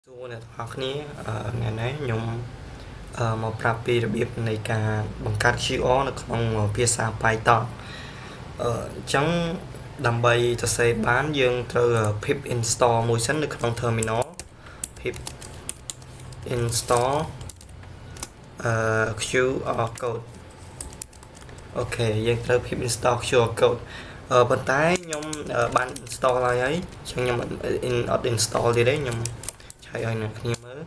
សួរអ្នកទាំងអស់គ្នាថ្ងៃនេះខ្ញុំមកប្រាប់ពីរបៀបនៃការបង្កើត QR នៅក្នុងភាសា Python អញ្ចឹងដើម្បីសរសេរបានយើងត្រូវ pip install មួយសិននៅក្នុង terminal pip install QR code អូខេយើងត្រូវ pip install QR code ប៉ុន្តែខ្ញុំបាន install ហើយអញ្ចឹងខ្ញុំអត់ install ទៀតទេខ្ញុំឆៃឲ្យអ្នកគ្នាមើល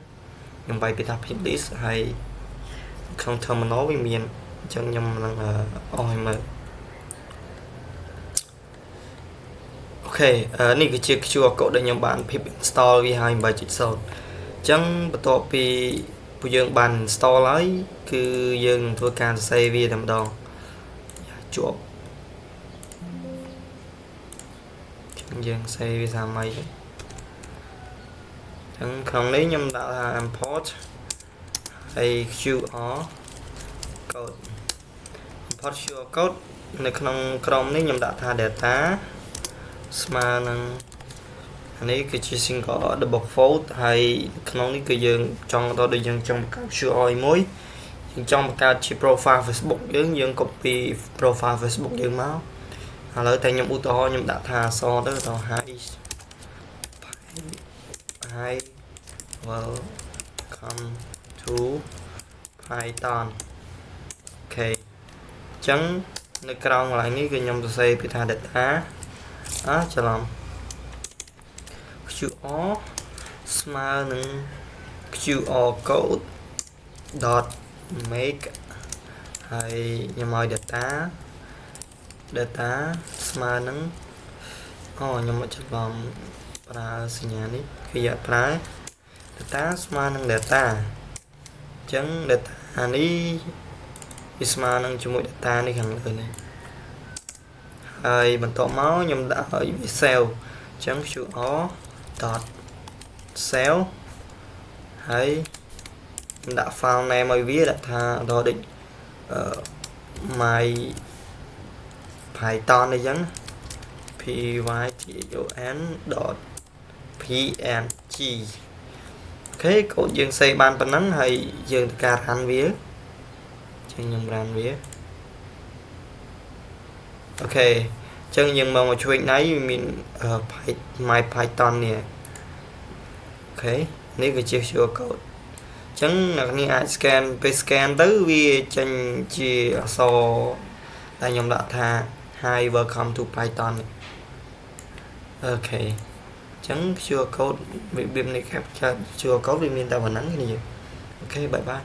ខ្ញុំបាយពីថា pip list ហើយក្នុង terminal វាមានអញ្ចឹងខ្ញុំនឹងអស់ឲ្យមើលអូខេនេះគឺជា QR code ដែលខ្ញុំបាន pip install វាហើយ 8.0 អញ្ចឹងបន្ទាប់ពីពួកយើងបាន install ហើយគឺយើងនឹងធ្វើការសរសេរវាតែម្ដងជាប់យើងសេវាសាមីអញ្ចឹងក្នុងនេះខ្ញុំដាក់ថា import ហើយ QR code import QR code នៅក្នុងក្រុមនេះខ្ញុំដាក់ថា data ស្មើនឹងនេះគឺជា single double quote ហើយក្នុងនេះគឺយើងចង់ដល់ដូចយើងចង់បង្កើត QR មួយយើងចង់បង្កើតជា profile Facebook យើង copy profile Facebook យើងមកឥឡូវតែខ្ញុំឧទាហរណ៍ខ្ញុំដាក់ថាអក្សរទៅដល់ hi welcome to Python អូខេអញ្ចឹងនៅក្រោមកន្លែងនេះគឺខ្ញុំសរសេរពីថា data ច្រឡំ QR ស្មើនឹង QR code .make ហើយខ្ញុំឲ្យ data ស្មើនឹងខ្ញុំមកច្រឡំប្រើសញ្ញានេះគឺយកប្រើ data ស្មើនឹង data អញ្ចឹង data នេះវាស្មើនឹងជាមួយ data នេះខាងលើនេះហើយបន្ទាប់មកខ្ញុំដាក់ឲ្យវា save អញ្ចឹង qr.save ហើយខ្ញុំដាក់ file name ឲ្យវាដាក់ថាដល់ដូចmy python អីចឹងpython.png អូខេកូដយើងសេបានប៉ុណ្ណឹងហើយយើងធ្វើការ run វាចឹងខ្ញុំ run វាអូខេចឹងយើងមកជួយណៃមាន my python នេះអូខេនេះគឺជា QR code ចឹងអ្នកនេះអាច scan ពេល scan ទៅវាចេញជាអក្សរដែលខ្ញុំដាក់ថា hi welcome to Python អូខេចឹង QR code របៀបនៃ capture QR code វាមានតែប៉ុណ្ណឹងគ្នាអូខេបាយបាយ